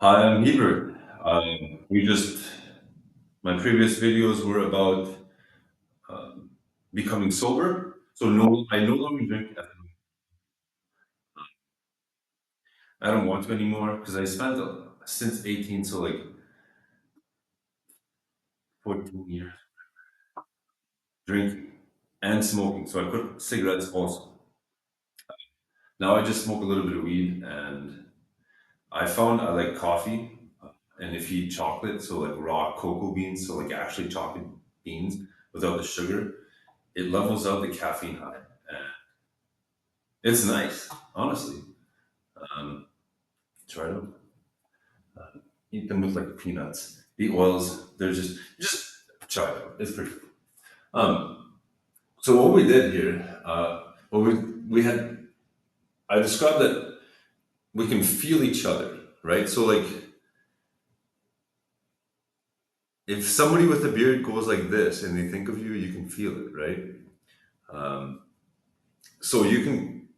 Hi, I'm Hebert. We just my previous videos were about um, becoming sober. So no, I no longer drink ethanol. I don't want to anymore because I spent since 18, so like 14 years drinking and smoking. So I quit cigarettes also. Now I just smoke a little bit of weed, and I found I like coffee, and if you eat chocolate, so like raw cocoa beans, so like actually chocolate beans without the sugar, it levels out the caffeine high. And it's nice, honestly. Um, Try them. Eat them with like peanuts. The oils, they're just try them. It's pretty cool. Um, so what we did here, well, we had I described that we can feel each other, right? So like if somebody with a beard goes like this and they think of you, you can feel it, right? Um, so you can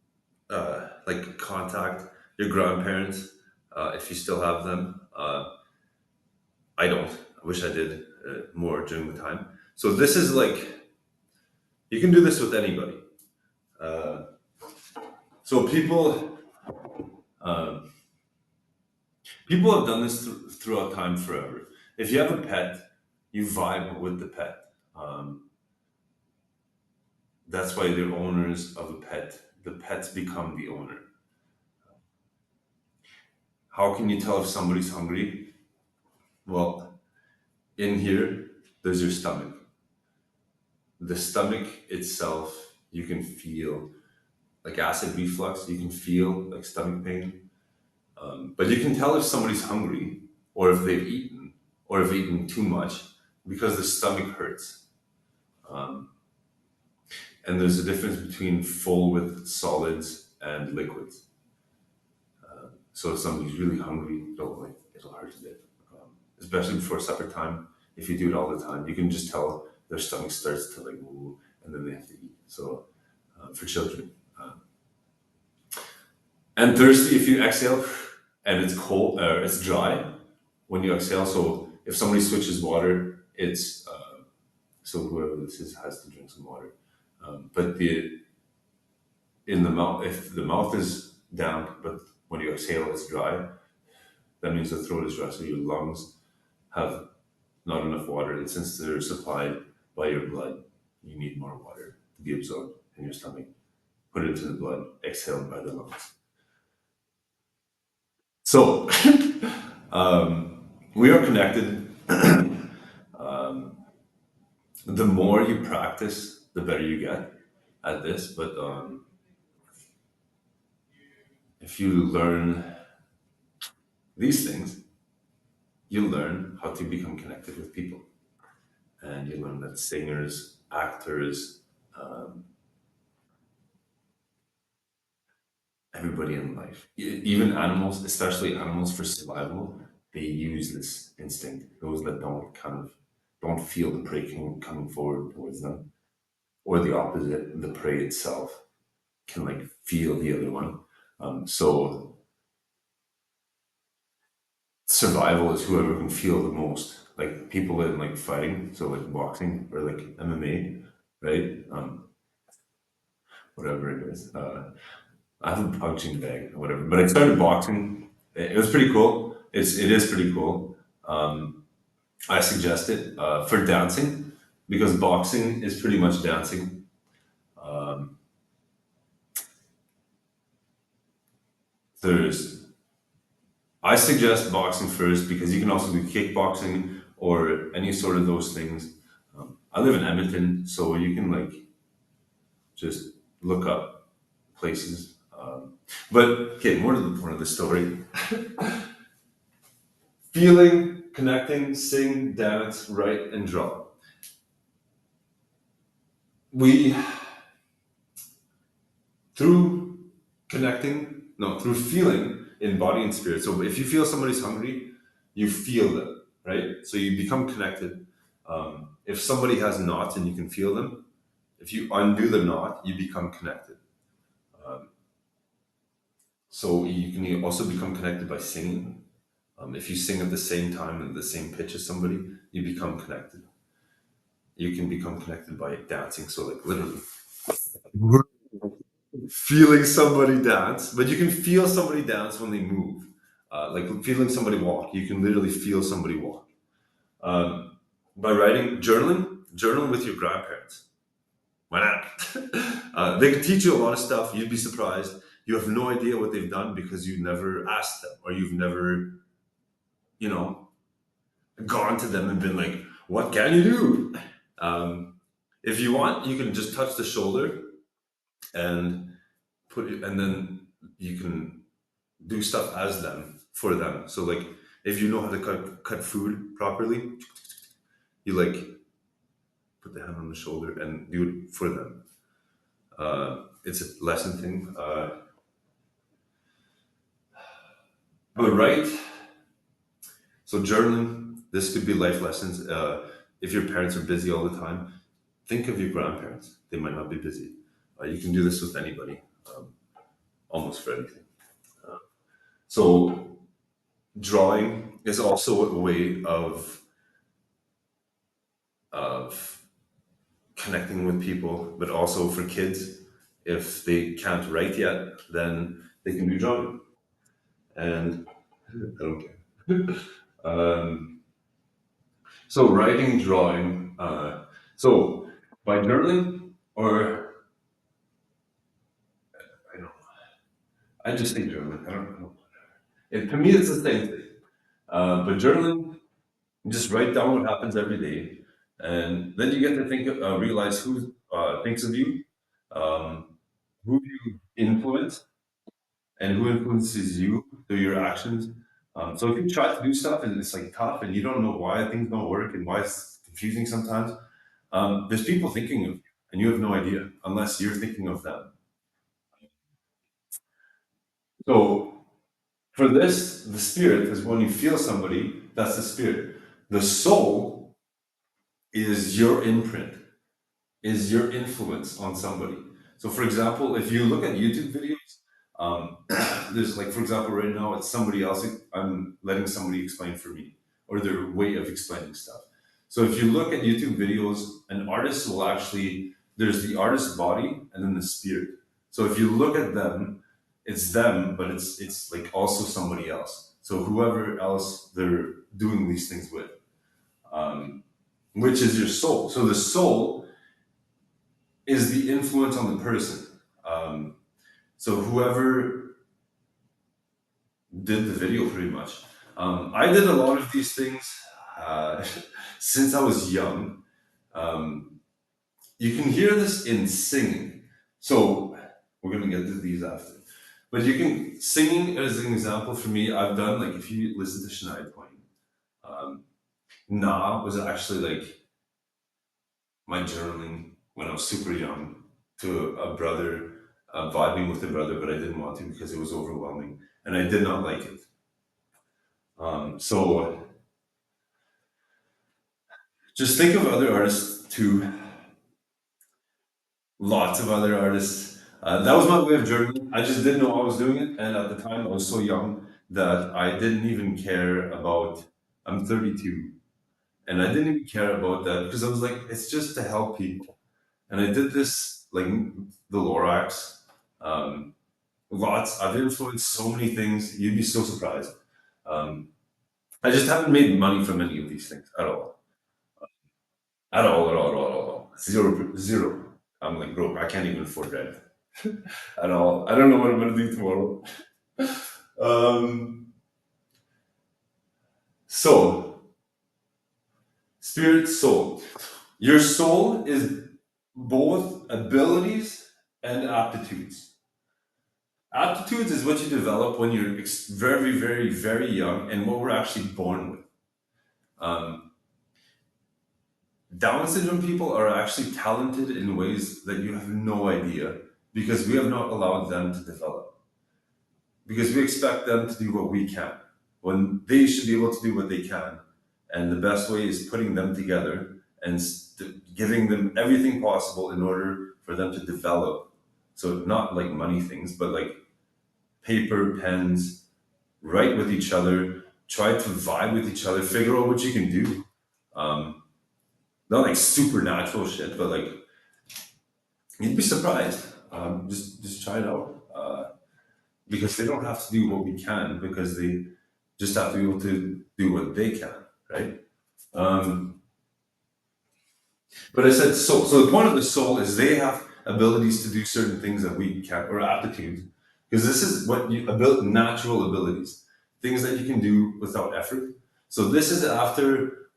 like contact your grandparents if you still have them. I don't. I wish I did more during the time. So this is like you can do this with anybody. Uh, so uh, people have done this throughout time forever. If you have a pet, you vibe with the pet. Um, that's why they're owners of a pet. The pets become the owner. How can you tell if somebody's hungry? Well, in here, there's your stomach. The stomach itself, you can feel like acid reflux. You can feel like stomach pain. But you can tell if somebody's hungry or if they've eaten or if they've eaten too much because the stomach hurts. Um, and there's a difference between full with solids and liquids. So if somebody's really hungry, don't like it'll hurt a bit, especially before supper time. If you do it all the time, you can just tell their stomach starts to like move, and then they have to eat. So for children, and thirsty if you exhale, and it's cold, it's dry when you exhale. So if somebody switches water, it's so whoever this is has to drink some water. But the in the mouth, if the mouth is damp, but when you exhale, it's dry. That means the throat is dry, so your lungs have not enough water, and since they're supplied by your blood, you need more water to be absorbed in your stomach. Put it into the blood, exhaled by the lungs. So we are connected. The more you practice, the better you get at this. But if you learn these things, you learn how to become connected with people, and you learn that singers, actors, everybody in life, even animals, especially animals for survival, they use this instinct. Those that don't kind of don't feel the prey coming forward towards them, or the opposite, the prey itself can like feel the other one. So survival is whoever can feel the most. Like people in like fighting, so like boxing or like MMA, right? Whatever it is. I have a punching bag or whatever. But I started boxing. It was pretty cool. It is pretty cool. I suggest it for dancing because boxing is pretty much dancing. There's I suggest boxing first because you can also do kickboxing or any sort of those things. I live in Edmonton, so you can like just look up places. But okay, more to the point of the story. Feeling, connecting, sing, dance, write, and draw. We through connecting, no, through feeling in body and spirit. So if you feel somebody's hungry, you feel them, right? So you become connected. If somebody has knots and you can feel them, if you undo the knot, you become connected. So you can also become connected by singing. If you sing at the same time and the same pitch as somebody, you become connected. You can become connected by dancing. So, like, literally feeling somebody dance, but you can feel somebody dance when they move. Like feeling somebody walk, you can literally feel somebody walk. Um, by writing, journaling with your grandparents. Why not? They can teach you a lot of stuff. You'd be surprised. You have no idea what they've done because you never asked them, or you've never, you know, gone to them and been like, "What can you do?" Um, if you want, you can just touch the shoulder and put it, and then you can do stuff as them for them. So like, if you know how to cut food properly, you like put the hand on the shoulder and do it for them. It's a lesson thing. But right, so journaling, this could be life lessons. If your parents are busy all the time, think of your grandparents. They might not be busy. You can do this with anybody, um, almost for anything. So drawing is also a way of connecting with people, but also for kids, if they can't write yet, then they can do drawing. And I don't care. Um, so writing, drawing. So by journaling, or I don't. I just think journaling. I don't know. To me, it's the same thing. But journaling, just write down what happens every day, and then you get to realize who thinks of you, um, who you influence, and who influences you through your actions. So if you try to do stuff and it's like tough and you don't know why things don't work and why it's confusing sometimes, there's people thinking of you and you have no idea unless you're thinking of them. So for this, the spirit is when you feel somebody, that's the spirit. The soul is your imprint, is your influence on somebody. So, for example, if you look at YouTube videos, there's like, for example, right now it's somebody else. I'm letting somebody explain for me, or their way of explaining stuff. So, if you look at YouTube videos, an artist will actually there's the artist's body and then the spirit. So, if you look at them, it's them, but it's like also somebody else. So, whoever else they're doing these things with, um, which is your soul. So, the soul is the influence on the person. Um, so whoever did the video, pretty much. I did a lot of these things uh, since I was young. Um, you can hear this in singing. So we're gonna get to these after. But you can singing as an example for me. I've done like if you listen to Shania Twain, um, Nah was actually like my journaling when I was super young to a brother, vibing with a brother, but I didn't want to because it was overwhelming and I did not like it. So just think of other artists too, lots of other artists. That was my way of journaling. I just didn't know I was doing it. And at the time, I was so young that I didn't even care about, I'm 32, and I didn't even care about that because I was like, it's just to help people. And I did this, like the Lorax. Um, Lots. I've influenced so many things. You'd be so surprised. Um, I just haven't made money from any of these things at all. At all, at all, at all, at all. Zero, zero. I'm like broke. I can't even afford rent at all. I don't know what I'm gonna do tomorrow. Um, so, spirit, soul. Your soul is both abilities and aptitudes. Aptitudes is what you develop when you're very, very, very young, and what we're actually born with. Um, Down syndrome people are actually talented in ways that you have no idea because we have not allowed them to develop. Because we expect them to do what we can when they should be able to do what they can. And the best way is putting them together and giving them everything possible in order for them to develop. So, not like money things, but like paper, pens, write with each other, try to vibe with each other, figure out what you can do. Um, Not like supernatural shit, but like you'd be surprised. Just try it out. Because they don't have to do what we can, because they just have to be able to do what they can, right? Um, but I said soul. So the point of the soul is they have abilities to do certain things that we can't, or aptitudes, because this is what you natural abilities, things that you can do without effort. So this is after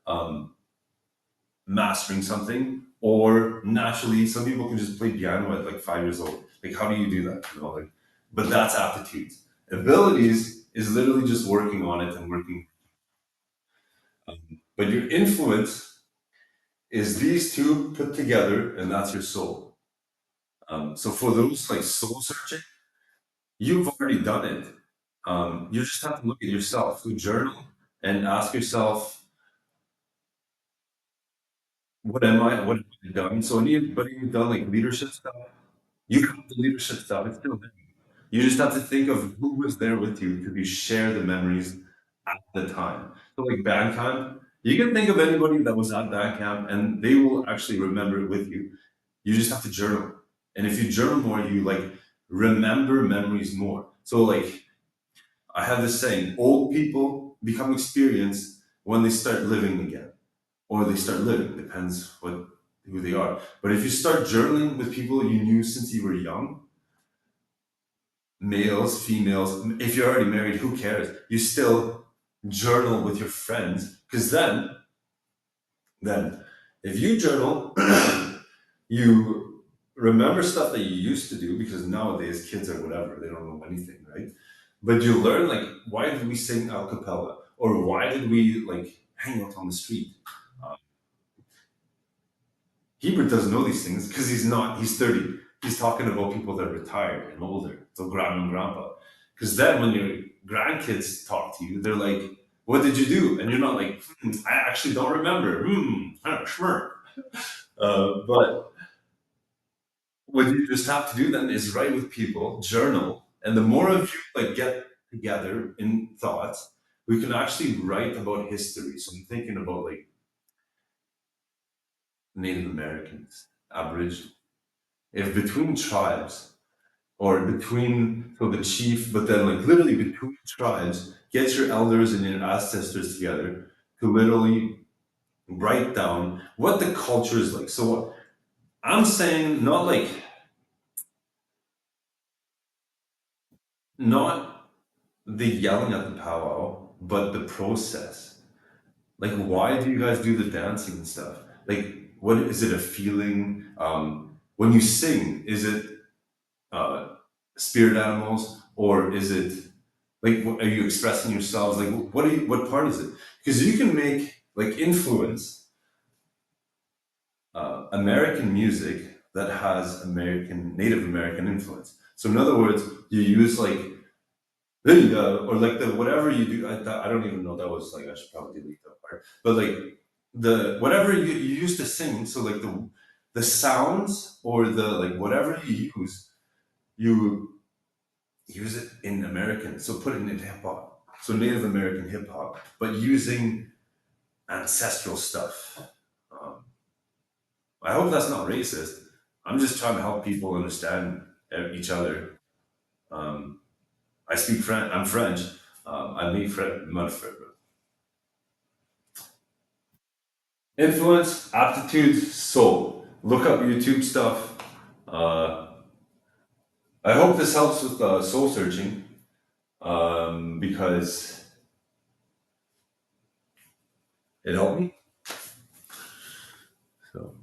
mastering something, or naturally, some people can just play piano at like 5 years old. Like, how do you do that? You know, like, but that's aptitudes. Abilities is literally just working on it and working. But your influence is these two put together, and that's your soul. So for those like soul searching, you've already done it. You just have to look at yourself, do journal, and ask yourself, what am I? What have I done? So anybody who's done like leadership stuff, you have the leadership stuff. It's still there. You just have to think of who was there with you to be share the memories at the time. So like band camp, you can think of anybody that was at band camp and they will actually remember it with you. You just have to journal. And if you journal more, you like remember memories more. So like I have this saying, old people become experienced when they start living again. Or they start living, depends what who they are. But if you start journaling with people you knew since you were young, males, females, if you're already married, who cares? You still journal with your friends, because then if you journal, you remember stuff that you used to do, because nowadays kids are whatever, they don't know anything, right? But you learn like, why did we sing a cappella, or why did we like hang out on the street? Uh, Hebert doesn't know these things because he's 30. He's talking about people that are retired and older, so grandma and grandpa. Because then when your grandkids talk to you, they're like, what did you do? And you're not like, I actually don't remember. Schmur. But what you just have to do then is write with people, journal. And the more of you like get together in thoughts, we can actually write about history. So I'm thinking about like Native Americans, Aboriginal. If between tribes, or between, so the chief, but then like literally between tribes, get your elders and your ancestors together to literally write down what the culture is like. So what I'm saying, not the yelling at the powwow, but the process. Like, why do you guys do the dancing and stuff? Like, what is it, a feeling? When you sing, is it uh, spirit animals, or is it like, are you expressing yourselves? Like, what part is it? Because you can make like influence American music that has Native American influence. So in other words, you use like or like the whatever you do. I don't even know, that was like, I should probably delete that part. But like the whatever you used to sing. So like the sounds, or the like whatever you you use it in American. So put it in hip hop. So Native American hip hop, but using ancestral stuff. Um, I hope that's not racist. I'm just trying to help people understand each other. Um, I speak French. I'm French. I mean French. Not French. Influence, aptitude, soul. Look up YouTube stuff. Uh, I hope this helps with soul searching, because it helped me. So.